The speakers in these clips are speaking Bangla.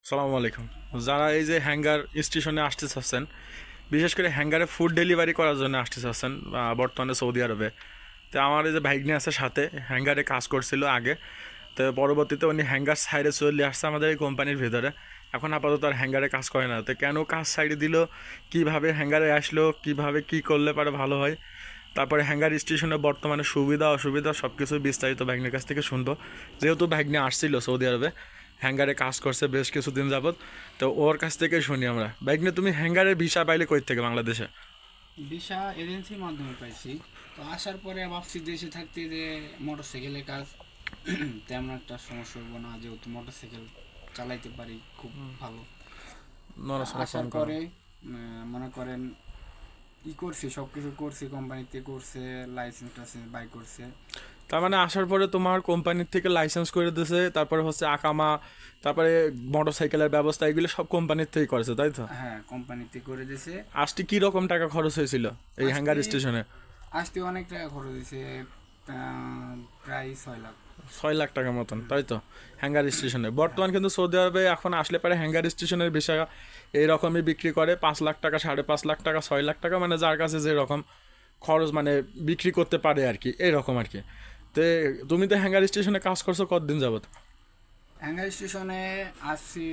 সালামু আলাইকুম। যারা এই যে হ্যাঙ্গার স্টেশনে আসতে চাচ্ছেন, বিশেষ করে হ্যাঙ্গারে ফুড ডেলিভারি করার জন্য আসতে চাচ্ছেন বর্তমানে সৌদি আরবে, তো আমার এই যে ভাইগনি আছে সাথে হ্যাঙ্গারে কাজ করছিল আগে, তো পরবর্তীতে উনি হ্যাঙ্গার সাইডে চলে আসছে আমাদের এই কোম্পানির ভিতরে। এখন আপাতত আর হ্যাঙ্গারে কাজ করে না। তো কেন কাজ সাইডে দিল, কীভাবে হ্যাঙ্গারে আসলো, কীভাবে কী করলে পারে ভালো হয়, তারপরে হ্যাঙ্গার স্টেশনে বর্তমানে সুবিধা অসুবিধা সব কিছু বিস্তারিত ভাগ্নের কাছ থেকে শুনবো। যেহেতু ভাগ্নে আসছিল সৌদি আরবে, হ্যাঙ্গারে কাজ করছে বেশ কিছুদিন যাবত, তো ওর কাছ থেকে শুনি আমরা। ভাগ্নে, তুমি হ্যাঙ্গারের ভিসা পাইলে কই থেকে বাংলাদেশে? ভিসা এজেন্সির মাধ্যমে পাইছি। তো আসার পরে ভাবছি দেশে থাকতে যে মোটরসাইকেলের কাজ তেমন একটা সমস্যা হবো না, যেহেতু মোটরসাইকেল চালাইতে পারি খুব ভালো। নড়াচড়া কম আসার করো। পরে মনে করেন করছি, সব কিছু করছি, কোম্পানিতে করছে, লাইসেন্স টাইসেন্স বাই করছে। তার মানে আসার পরে তোমার কোম্পানির থেকে লাইসেন্স করে দিয়েছে, তারপরে হচ্ছে আকামা, তারপরে মোটর সাইকেলের ব্যবস্থা, এগুলো সব কোম্পানির থেকেই করেছে, তাই তো? হ্যাঁ, কোম্পানিতে করে দিয়েছে। আসতে কি রকম টাকা খরচ হয়েছিল এই হ্যাঙ্গার আসতে স্টেশনে? আসতে অনেক টাকা খরচ হয়েছে, প্রায় 6 লাখ। 6 লাখ টাকা মতন, তাই তো? হ্যাঙ্গার স্টেশনে বর্তমান কিন্তু সৌদি আরবে এখন আসলে পারে হ্যাঙ্গার স্টেশনের বিষয় এইরকমই বিক্রি করে 5 লাখ টাকা, 5.5 লাখ টাকা, 6 লাখ টাকা, মানে যার কাছে যেরকম খরচ মানে বিক্রি করতে পারে আর কি, এইরকম আর কি। তো তুমি তো হ্যাঙ্গার স্টেশনে কাজ করছো কতদিন যাবত? হ্যাঙ্গার স্টেশনে আসছি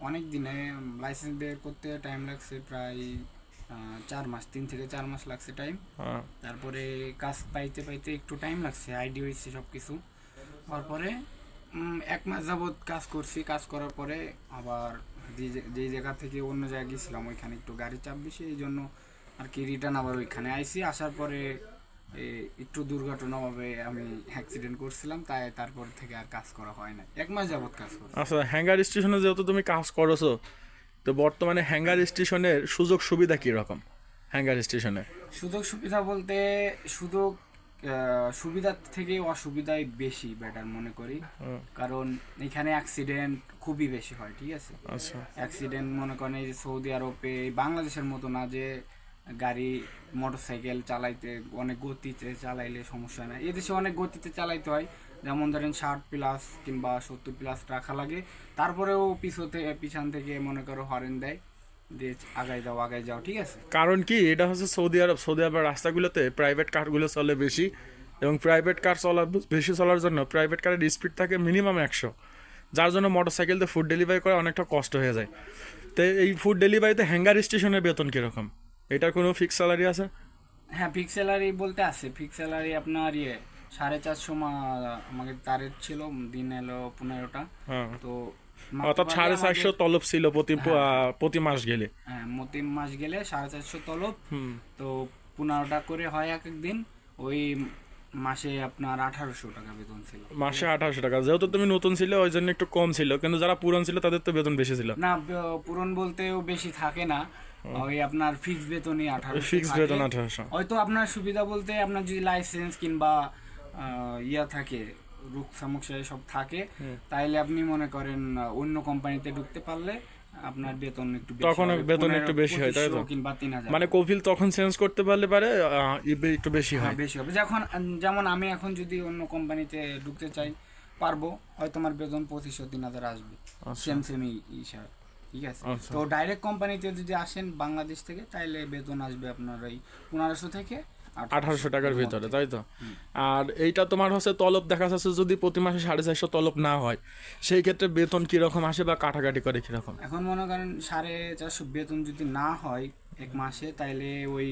অনেক দিনে। লাইসেন্স বের করতে টাইম লাগছে প্রায় 4 মাস, 3 থেকে 4 মাস লাগছে টাইম। হ্যাঁ। তারপরে কাজ পাইতে পাইতে একটু টাইম লাগছে, আইডি হয়েছে সব কিছু। তারপরে 1 মাস যাবৎ কাজ করছি। কাজ করার পরে আবার যেই জায়গা থেকে অন্য জায়গায় গেছিলাম ওইখানে একটু গাড়ি চাপ বেশি, এই জন্য আর কি রিটার্ন আবার ওইখানে আইসি। আসার পরে একটু দুর্ঘটনাভাবে আমি অ্যাক্সিডেন্ট করছিলাম, তাই তারপর থেকে আর কাজ করা হয় না। 1 মাস যাবৎ কাজ করছি। আচ্ছা, হ্যাঙ্গার স্টেশনে যেহেতু তুমি কাজ করছো, তো বর্তমানে হ্যাঙ্গার স্টেশনের সুযোগ সুবিধা কীরকম হ্যাঙ্গার স্টেশনে? সুযোগ সুবিধা বলতে সুযোগ সুবিধার থেকে অসুবিধাই বেশি বেটার মনে করি। কারণ এখানে অ্যাক্সিডেন্ট খুবই বেশি হয়, ঠিক আছে? আচ্ছা। অ্যাক্সিডেন্ট মনে করেন এই যে সৌদি আরবে বাংলাদেশের মতো না যে গাড়ি মোটরসাইকেল চালাইতে অনেক গতিতে চালাইলে সমস্যা নাই। এদেশে অনেক গতিতে চালাইতে হয়, যেমন ধরেন 60+ কিংবা 70+ রাখা লাগে। তারপরেও পিছন থেকে মনে করো হরেন দেয় যে আগাই যাও আগাই যাও, ঠিক আছে? কারণ কি, এটা হচ্ছে সৌদি আরবের রাস্তাগুলোতে প্রাইভেট কারগুলো চলে বেশি, এবং প্রাইভেট কার বেশি চলার জন্য প্রাইভেট কারের স্পিড থাকে মিনিমাম 100, যার জন্য মোটরসাইকেলতে ফুড ডেলিভারি করা অনেকটা কষ্ট হয়ে যায়। তো এই ফুড ডেলিভারিতে হ্যাঙ্গার স্টেশনের বেতন কীরকম? এটার কোনো ফিক্স স্যালারি আছে? হ্যাঁ, ফিক্স স্যালারি বলতে আছে। ফিক্স স্যালারি আপনার 450 আমাকে টার্গেট ছিল, দিন এলো 15টা। হ্যাঁ। তো অর্থাৎ মাত্রভাগে 450 আমাদের, তলব ছিল প্রতি হ্যাঁ প্রতি মাস গেলে। হ্যাঁ, 3 মাস গেলে 450 তলব। হুম। তো 15টা করে হয় এক এক দিন। ওই মাসে আপনার 1800 টাকা বেতন ছিল। মাসে 1800 টাকা, যেহেতু তুমি নতুন ছিলে ওই জন্য একটু কম ছিল, কিন্তু যারা পুরান ছিল তাদের তো বেতন বেশি ছিল। না, পূরণ বলতেও বেশি থাকে না। ওই আপনার ফিক্স বেতনই 1800 ফিক্স থাকে। বেতন 1800। হয়তো আপনার সুবিধা বলতে আপনার যদি লাইসেন্স কিংবা ইয়া থাকে, রুক সমস্যা সব থাকে, তাইলে আপনি মনে করেন অন্য কোম্পানিতে ঢুকতে পারলে আপনার বেতন একটু বেশি তখন হবে, বেতন একটু বেশি হয়, তাই তো? 2500 কিংবা 3000। মানে কফিল তখন চেঞ্জ করতে পারলে পারে একটু বেশি হ্যাঁ, হয়। বেশি হবে। যেমন আমি এখন যদি অন্য কোম্পানিতে ঢুকতে চাই পারবো, হয়তো আমার বেতন 2500 3000 আসবে। আচ্ছা। সেমই হিসাব, ঠিক আছে? আচ্ছা। তো ডাইরেক্ট কোম্পানিতে যদি আসেন বাংলাদেশ থেকে, তাইলে বেতন আসবে আপনার ওই 1500 থেকে 1800 টাকার এর ভিতরে, মধ্যে। তাই তো? হুম। আর এইটা তোমার হচ্ছে তলব দেখা যাচ্ছে যদি প্রতি মাসে 450 তলব না হয়, সেই ক্ষেত্রে বেতন কিরকম আসে বা কাটাকাটি করে কিরকম? এখন মনে করেন 450 বেতন যদি না হয় 1 মাসে, তাইলে ওই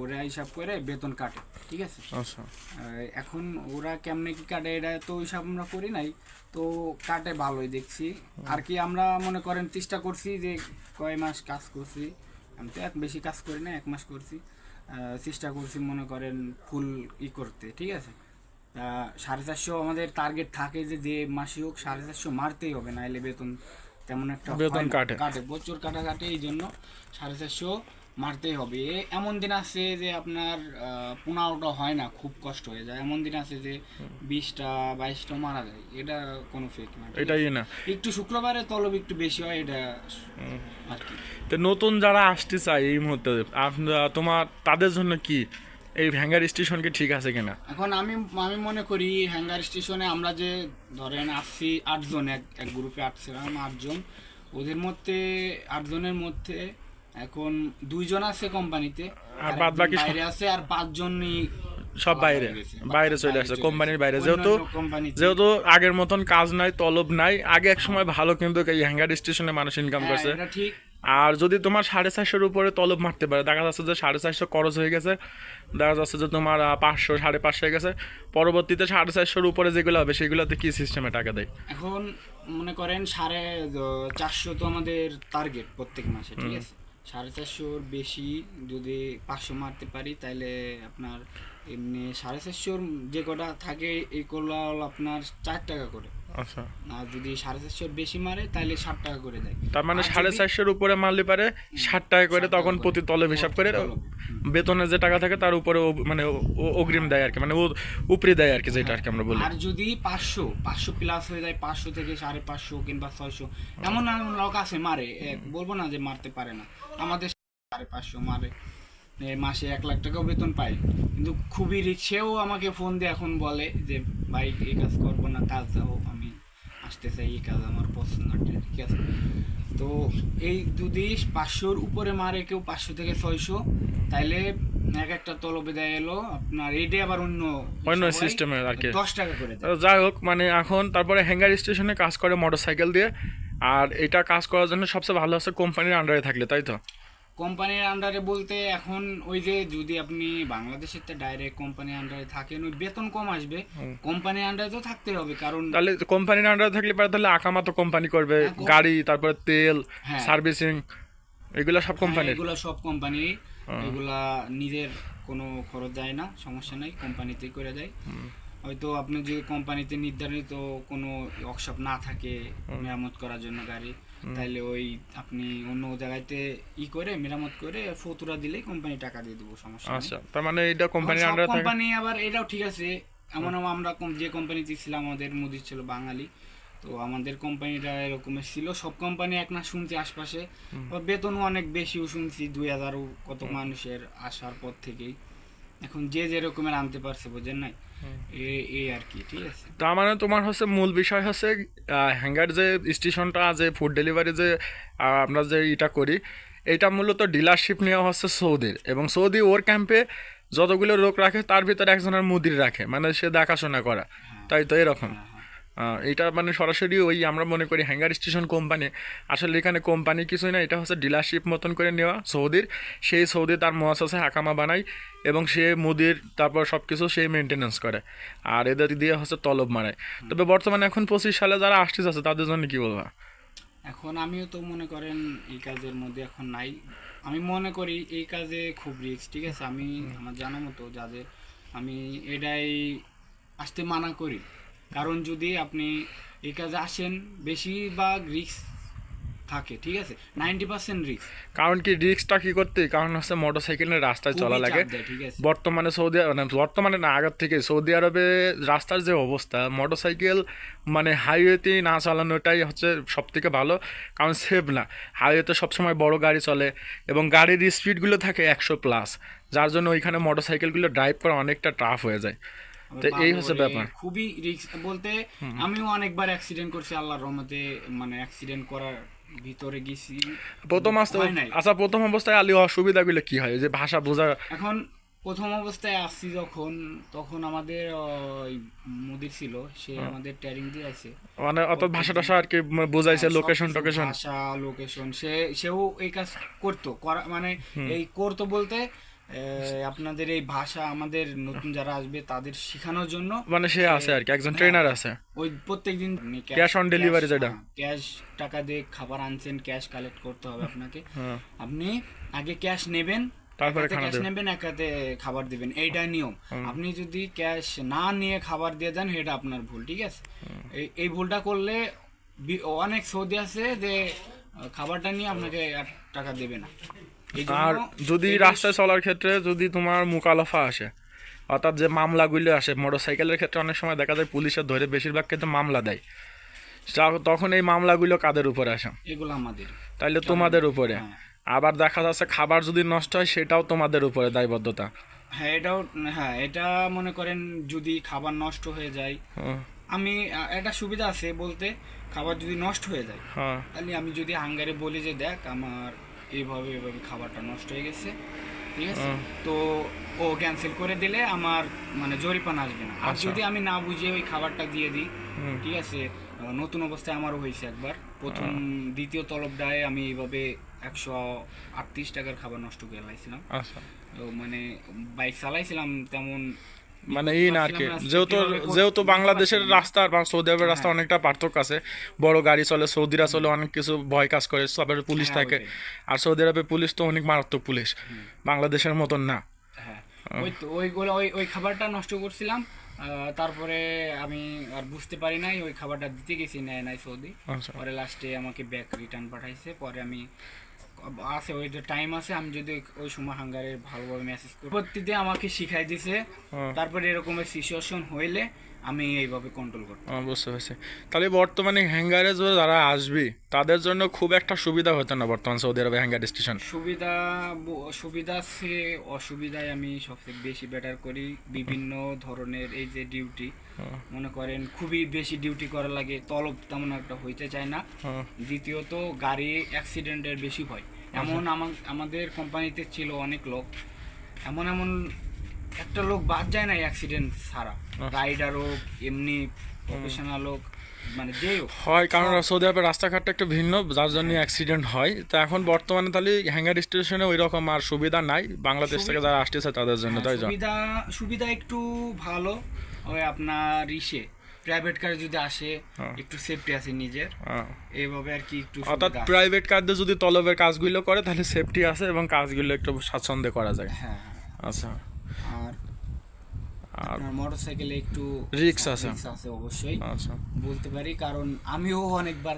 ওরা হিসাব করে বেতন কাটে, ঠিক আছে? আচ্ছা। এখন ওরা কেমনে কি কাটে এটা তো হিসাব আমরা করি নাই। তো কাটে ভালোই দেখছি আর কি। আমরা মনে করেন চেষ্টা করছি যে কয় মাস কাজ করছি, আমি তো বেশি কাজ করি না, 1 মাস করছি। চেষ্টা করছি মনে করেন ফুল করতে, ঠিক আছে? 450 আমাদের টার্গেট থাকে যে মাসে হোক 450 মারতেই হবে, নাহলে বেতন তেমন একটা হয় বেতন না, কাটে। কাটে প্রচুর কাটে, এই জন্য 450 মারতেই হবে। এমন দিন আছে যে আপনার 15টা হয় না, খুব কষ্ট হয়ে যায়। এমন দিন আছে যে 20টা 22টা মারা যায়, এটা কোনো ফেক না, ঠিক এটাই আছে? না। একটু শুক্রবারে তলব একটু বেশি হয়, এটা আর কি। তো নতুন যারা আসতে চায় এই মুহূর্তে, তোমার তাদের জন্য কি এই হ্যাঙ্গার স্টেশন কি ঠিক আছে কিনা? এখন আমি আমি মনে করি হ্যাঙ্গার স্টেশনে আমরা যে ধরেন আসছি 8 জন, এক গ্রুপে আসছিলাম 8 জন, ওদের মধ্যে 8 জনের মধ্যে এখন 2 জন আছে কোম্পানিতে, আর বাদ বাকি বাইরে আছে, আর 5জনই সব বাইরে বাইরে চলে আসছে, কোম্পানির বাইরে। যেহেতু যেহেতু আগের মতন কাজ নাই, তলব নাই। আগে এক সময় ভালো কিন্তু এই হ্যাঙ্গার স্টেশনে মানুষ ইনকাম করছে। এটা ঠিক। আর যদি তোমার 450-এর উপরে তলব মারতে পারে, দেখা যাচ্ছে যে 450 খরচ হয়ে গেছে, দেখা যাচ্ছে যে তোমার 500 550 হয়ে গেছে, পরবর্তীতে 450-এর উপরে যেগুলো হবে সেগুলোতে কি সিস্টেমে টাকা দেয়? এখন মনে করেন 450 তো আমাদের টার্গেট প্রত্যেক মাসে, ঠিক আছে। 450-র বেশি যদি 500 মারতে পারি তাহলে আপনার এমনি 450-র যে কটা থাকে এইগুলো হলো আপনার 4 টাকা করে। আচ্ছা, আর যদি 450-র বেশি মারে তাহলে 60 টাকা করে দেয়। তার মানে আর যদি- 450-এর উপরে মারলে পারে 60 টাকা করে, 60 টাকা তখন করে। প্রতি তলব হিসাব করে বেতনের যে টাকা থাকে তার উপরে মানে অগ্রিম দেয় আর কি, মানে উপরে দেয় আর কি, যেটা আর কি আমরা বলি। আর যদি 500 প্লাস হয়ে যায়, 500 থেকে 550 কিংবা 600, এমন এমন লোক আছে মারে, বলবো না যে মারতে পারে না, আমাদের 550 মারে, মাসে 1 লাখ টাকাও বেতন পায়, কিন্তু খুবই রিক্সেও আমাকে ফোন দিয়ে এখন বলে যে ভাই এই কাজ করবো না, কাজ যাও, আমি আসতে চাই, এই কাজ আমার পছন্দ, ঠিক আছে। তো এই যদি 500-র উপরে মারে কেউ, 500 থেকে 600, তাইলে এক একটা তলবে দেয় এলো আপনার, এইটা আবার অন্য সিস্টেমে আর কি। 10 টাকা করে দেয়। তো যাই হোক, মানে এখন তারপরে হ্যাঙ্গার স্টেশনে কাজ করে মোটরসাইকেল দিয়ে, আর এটা কাজ করার জন্য সবচেয়ে ভালো হচ্ছে কোম্পানির আন্ডারে থাকলে, তাই তো? কোম্পানির আন্ডারে বলতে এখন ওই যে যদি আপনি বাংলাদেশের ডাইরেক্ট কোম্পানির আন্ডারে থাকেন, ওই বেতন কম আসবে, কোম্পানির আন্ডারে তো থাকতে হবে, কারণ তাহলে কোম্পানির আন্ডারে থাকলে পারে তাহলে আকামা তো কোম্পানি করবে, হ্যাঁ, গাড়ি, তারপরে তেল, হ্যাঁ। সার্ভিসিং, এগুলো সব কোম্পানির। এগুলো সব কোম্পানি, এগুলা নিজের কোনো খরচ যায় না, সমস্যা নাই, কোম্পানিতেই করে দেয়। হয়তো আপনি যে কোম্পানিতে নির্ধারিত কোনো ওয়ার্কশপ না থাকে মেরামত করার জন্য গাড়ি, তাইলে ওই আপনি অন্য জায়গাতে করে মেরামত করে ফতুরা দিলেই কোম্পানি টাকা দিয়ে দেবো, সমস্যা নেই। আচ্ছা, তার মানে এটা কোম্পানির আন্ডারে থাকে। কোম্পানি আবার এটাও ঠিক আছে, এমন আমরা যে কোম্পানিতে ছিলাম, আমাদের মুদির ছিল বাঙালি, তো আমাদের কোম্পানিটা এরকমের ছিল। সব কোম্পানি এক না শুনছি আশপাশে, বেতনও অনেক বেশিও শুনছি, 2000 কত মানুষের আসার পর থেকেই। এখন যে যেরকমের আনতে পারছে, বোঝেন নাই, এই আর কি, ঠিক আছে। তার মানে তোমার হচ্ছে মূল বিষয় হচ্ছে হ্যাঙ্গার যে স্টেশনটা, যে ফুড ডেলিভারি যে আমরা যে এটা করি, এটা মূলত ডিলারশিপ নেওয়া হচ্ছে সৌদির, এবং সৌদি ওর ক্যাম্পে যতগুলো লোক রাখে তার ভিতরে একজনের মুদির রাখে, মানে সে দেখাশোনা করা, তাই তো এরকম। এটা মানে সরাসরি ওই আমরা মনে করি হ্যাঙ্গার স্টেশন কোম্পানি, আসলে এখানে কোম্পানি কিছুই না, এটা হচ্ছে ডিলারশিপ মতন করে নেওয়া সৌদির। সেই সৌদি তার মুআসাসা হাকামা বানায়, এবং সে মুদির তারপর সব কিছু সে মেনটেনেন্স করে, আর এদের দিয়ে হচ্ছে তলব মারায়। তবে বর্তমানে এখন 25 সালে যারা আসতেছে তাদের জন্য কি বলবা? এখন আমিও তো মনে করেন এই কাজের মধ্যে এখন নাই, আমি মনে করি এই কাজে খুব রিস্ক, ঠিক আছে। আমি আমার জানা মতো যাদের, আমি এটাই আসতে মানা করি, কারণ যদি আপনি এই কাজে আসেন, বেশিরভাগ রিস্ক থাকে, ঠিক আছে, 90% রিস্ক। কারণ কি রিস্কটা কি করতে, কারণ হচ্ছে মোটরসাইকেলের রাস্তায় চলা লাগে ঠিক আছে। বর্তমানে সৌদি, মানে বর্তমানে না, আগের থেকে সৌদি আরবে রাস্তার যে অবস্থা, মোটরসাইকেল মানে হাইওয়েতে না চালানোটাই হচ্ছে সব থেকে ভালো, কারণ সেফ না। হাইওয়েতে সবসময় বড় গাড়ি চলে, এবং গাড়ির স্পিডগুলো থাকে 100+, যার জন্য ওইখানে মোটরসাইকেলগুলো ড্রাইভ করা অনেকটা টাফ হয়ে যায়। তো এই হচ্ছে ব্যাপার। খুবই রিস্ক বলতে, আমিও অনেকবার অ্যাক্সিডেন্ট করছি, আল্লাহর রহমতে, মানে অ্যাক্সিডেন্ট করার ভিতরে গেছি আচ্ছা, প্রথম অবস্থায় আলী অসুবিধাগুলো কি হয়, যে ভাষা বোঝা? এখন প্রথম অবস্থায় আসছি যখন, তখন আমাদের ওই মুদির ছিল, সে আমাদের ট্রেনিং দিয়ে আছে, মানে অত ভাষা টাষা আর কি বোঝাইছে, লোকেশন সবকিছু, টোকেশন, ভাষা, লোকেশন, সেও এই কাজ করতো, মানে এই করতো বলতে আপনাদের এই ভাষা আমাদের নতুন যারা আসবে তাদের শেখানোর জন্য, মানে সে আছে আর কি, একজন ট্রেনার আছে। ওই প্রত্যেকদিন ক্যাশ অন ডেলিভারি, যেটা ক্যাশ টাকা দিয়ে খাবার আনছেন, ক্যাশ কালেক্ট করতে হবে আপনাকে, আপনি আগে ক্যাশ নেবেন, তারপরে ক্যাশ নেবেন, একাতে খাবার দিবেন, এইটাই নিয়ম। আপনি যদি ক্যাশ না নিয়ে খাবার দিয়ে দেন, এটা আপনার ভুল, ঠিক আছে। এই ভুলটা করলে অনেক সৌদি আছে যে খাবারটা নিয়ে আপনাকে আর টাকা দেবে না। আর যদি রাস্তায় চলার ক্ষেত্রে যদি তোমার মুকালফা আসে, অর্থাৎ যে মামলাগুলো আসে মোটরসাইকেলের ক্ষেত্রে, অনেক সময় দেখা যায় পুলিশের ধরে বেশিরভাগ ক্ষেত্রে মামলা দেয়, তখন এই মামলাগুলো কাদের উপরে আসে? এগুলো আমাদের, তাইলে তোমাদের উপরে। আবার দেখা যাচ্ছে খাবার যদি নষ্ট হয়, সেটাও তোমাদের উপরে দায়বদ্ধতা। হ্যাঁ এটাও, হ্যাঁ এটা মনে করেন যদি খাবার নষ্ট হয়ে যায়, হ্যাঁ আমি একটা সুবিধা আছে বলতে, খাবার যদি নষ্ট হয়ে যায় হ্যাঁ তাহলে আমি যদি হাঙ্গারে বলি যে দেখ আমার এইভাবে এইভাবে খাবারটা নষ্ট হয়ে গেছে, ঠিক আছে, হ্যাঁ। তো ও ক্যান্সেল করে দিলে আমার মানে জরিপানা আসবে না। আর আচ্ছা। যদি আমি না বুঝে ওই খাবারটা দিয়ে দিই, হুম। ঠিক আছে, নতুন অবস্থায় আমারও হয়েছে একবার, প্রথম দ্বিতীয় তলবটায় আমি এইভাবে 138 টাকার খাবার নষ্ট করে লাইছিলাম। আচ্ছা, তো মানে বাইক চালাইছিলাম তেমন মানে বুঝতে এই না আর কি, পারছিলাম না যেহেতু কিভাবে যেহেতু বুঝতে বাংলাদেশের পারছিলাম না। রাস্তা আর সৌদি আরবের রাস্তা হ্যাঁ। অনেকটা পার্থক্য আছে। বড় গাড়ি চলে, সৌদিরা চলে অনেক কিছু ভয় কাজ করে, সবের পুলিশ হ্যাঁ, থাকে। ওইটাই। আর সৌদি আরবের পুলিশ তো অনেক মারাত্মক পুলিশ, বাংলাদেশের মতন না। হ্যাঁ, ওই তো ওইগুলো ওই খাবারটা নষ্ট করছিলাম। তারপরে আমি আর বুঝতে পারি নাই, ওই খাবারটা দিতে গেছি, নেয় নাই সৌদি। আচ্ছা। পরে লাস্টে আমাকে ব্যাক রিটার্ন পাঠাইছে। পরে আমি আছে ওই যে টাইম আছে, আমি যদি ওই সময় হাঙ্গারের ভালোভাবে মেসেজ করি, পরবর্তীতে আমাকে শিখাই দিছে। হ্যাঁ। তারপরে এরকমের সিচুয়েশন হইলে আমি এইভাবে কন্ট্রোল করতে। বুঝতে পারছি। তাহলে বর্তমানে হ্যাঙ্গারে যারা আসবে তাদের জন্য খুব একটা সুবিধা হতো না বর্তমান সৌদি আরবে হ্যাঙ্গার স্টেশন। সুবিধা আছে, অসুবিধায় আমি সবচেয়ে বেশি বেটার করি বিভিন্ন ধরনের এই যে ডিউটি, মনে করেন খুবই বেশি ডিউটি করা লাগে, তলব তেমন একটা হইতে চায় না। দ্বিতীয়ত গাড়ি অ্যাক্সিডেন্টের বেশি ভয়। এমন আমাদের কোম্পানিতে ছিল অনেক লোক, এমন এমন একটা লোক বাদ যায় না অ্যাক্সিডেন্ট ছাড়া, রাইডার হোক এমনি প্রফেশনাল হোক, মানে যেই হোক। হয়, কারণ সৌদি আরবের রাস্তাঘাটটা একটু ভিন্ন, যার জন্য অ্যাক্সিডেন্ট হয়। তো এখন বর্তমানে তাহলে হ্যাঙ্গার স্টেশনে ওই রকম আর সুবিধা নাই বাংলাদেশ থেকে যারা আসতেছে তাদের জন্য, তাই তো? সুবিধা সুবিধা একটু ভালো, ওই আপনার প্রাইভেট কারে যদি আসে একটু সেফটি আছে নিজের, হ্যাঁ। এইভাবে আর কি একটু অর্থাৎ সুবিধা আছে। প্রাইভেট কার দিয়ে যদি তলবের কাজগুলো করে তাহলে সেফটি আছে এবং কাজগুলো একটু স্বাচ্ছন্দ্যে করা যায়। হ্যাঁ, আচ্ছা। আর আর আপনার মোটরসাইকেলে একটু রিস্ক আছে। রিস্ক আছে অবশ্যই আচ্ছা। বলতে পারি, কারণ আমিও অনেকবার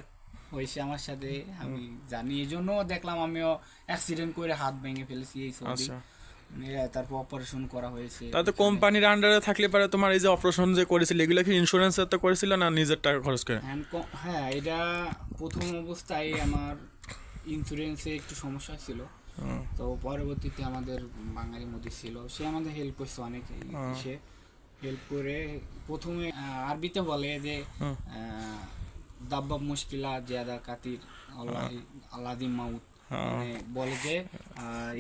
হয়েছে আমার সাথে, আমি জানি, এই জন্য দেখলাম আমিও অ্যাক্সিডেন্ট করে হাত ভেঙে ফেলেছি এই সৌদি। আচ্ছা। তারপর অপারেশন করা হয়েছে। তাতে কোম্পানির আন্ডারে থাকলে পারে তোমার এই যে অপারেশন যে করেছিল এগুলো কি ইন্স্যুরেন্সের তো করেছিল না নিজের টাকা খরচ করে? হ্যাঁ, এটা প্রথম অবস্থায় আমার ইন্স্যুরেন্সে একটু সমস্যা ছিল, তো পরবর্তীতে আমাদের বাঙালির মধ্যে ছিল, সে আমাদের হেল্প করছে অনেক। সে হেল্প করে প্রথমে আরবিতে বলে যে দাব্বাব মুশকিলা জিয়াদা কাতির আল্লাদি মাউত, মানে বলে যে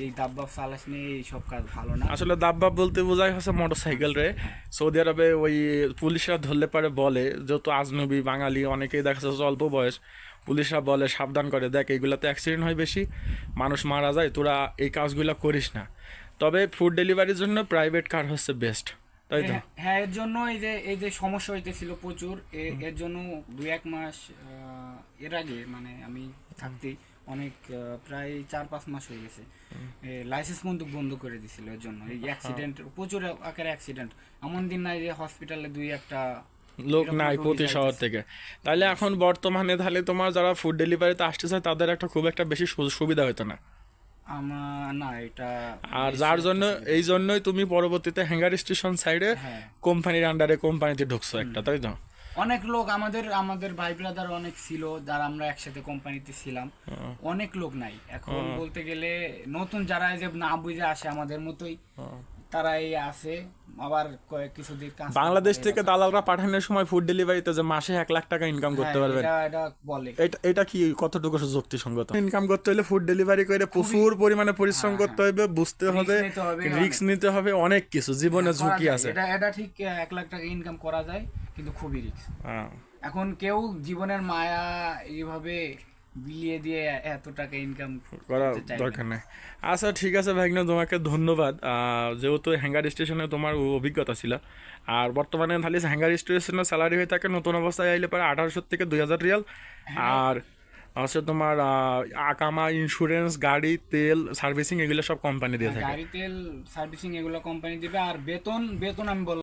এই দাব্বাব সালাস নিয়ে এই সব কাজ ভালো না। আসলে দাব্বাব বলতে বোঝায় হচ্ছে মোটরসাইকেল রে। সৌদি আরবে ওই পুলিশরা ধরলে পারে বলে, যেহেতু আজনবী বাঙালি অনেকেই দেখা যাচ্ছে অল্প বয়স, পুলিশরা বলে সাবধান করে, দেখ এইগুলাতে অ্যাক্সিডেন্ট হয় বেশি, মানুষ মারা যায়, তোরা এই কাজগুলো করিস না। তবে ফুড ডেলিভারির জন্য প্রাইভেট কার হচ্ছে বেস্ট, তাই তো? হ্যাঁ, এর জন্য এই যে সমস্যা হইতেছিল প্রচুর, এর জন্য 2-1 মাস এর আগে, মানে আমি থাকতেই অনেক প্রায় 4-5 মাস হয়ে গেছে, লাইসেন্স বন্ধ করে দিছিল এর জন্য। এই অ্যাক্সিডেন্ট প্রচুর আকারে অ্যাক্সিডেন্ট, এমন দিন নাই যে হসপিটালে 2-1টা লোক এরকম নাই রোগী প্রতি শহর যাইতেছে। থেকে। তাহলে এখন বর্তমানে তাহলে তোমার যারা ফুড ডেলিভারিতে আসতেছে তাদের একটা খুব একটা বেশি সুবিধা হতো না। আমার না এটা আর বেশি যার একটা জন্য সুবিধা। এই জন্যই তুমি পরবর্তীতে হ্যাঙ্গার স্টেশন সাইডে হ্যাঁ, কোম্পানির আন্ডারে কোম্পানিতে ঢুকছো একটা, তাই তো? অনেক লোক আমাদের ভাই ব্রাদার অনেক ছিল, যারা আমরা একসাথে কোম্পানিতে ছিলাম, অনেক লোক নাই এখন বলতে গেলে। নতুন যারা এই যে না বুঝে আসে আমাদের মতোই, তারাই আছে। আবার কয়েক কিছুদিন কাজ বাংলাদেশ থেকে দালালরা পাঠানোর সময় ফুড ডেলিভারিতে যে মাসে 1 লাখ টাকা ইনকাম করতে হ্যাঁ, পারবেন, এটা বলে। এটা কি কতটুকু যুক্তিসঙ্গত? ইনকাম করতে হলে ফুড ডেলিভারি করে প্রচুর পরিমাণে পরিশ্রম করতে হবে, বুঝতে হবে, নিতে হবে, রিস্ক নিতে হবে, অনেক কিছু, জীবনে করা ঝুঁকি যায়। আছে। এটা ঠিক 1 লাখ টাকা ইনকাম করা যায়, কিন্তু খুবই রিস্ক। হ্যাঁ। এখন কেউ জীবনের মায়া এইভাবে বিলিয়ে দিয়ে এত টাকা ইনকাম করা দরকার নেই। আচ্ছা ঠিক আছে ভাইগনা, তোমাকে ধন্যবাদ। যেহেতু হ্যাঙ্গার স্টেশনে তোমার অভিজ্ঞতা ছিল, আর বর্তমানে তাহলে হ্যাঙ্গার স্টেশনের স্যালারি হয়ে থাকে নতুন অবস্থায় আইলে পরে 1800 থেকে 2000 রিয়াল। আর হচ্ছে তোমার আকামা, ইন্স্যুরেন্স, গাড়ি, তেল, সার্ভিসিং এগুলো সব কোম্পানি দিয়ে থাকে। গাড়ি তেল সার্ভিসিং এগুলো কোম্পানি দিবে। আর বেতন আমি বললাম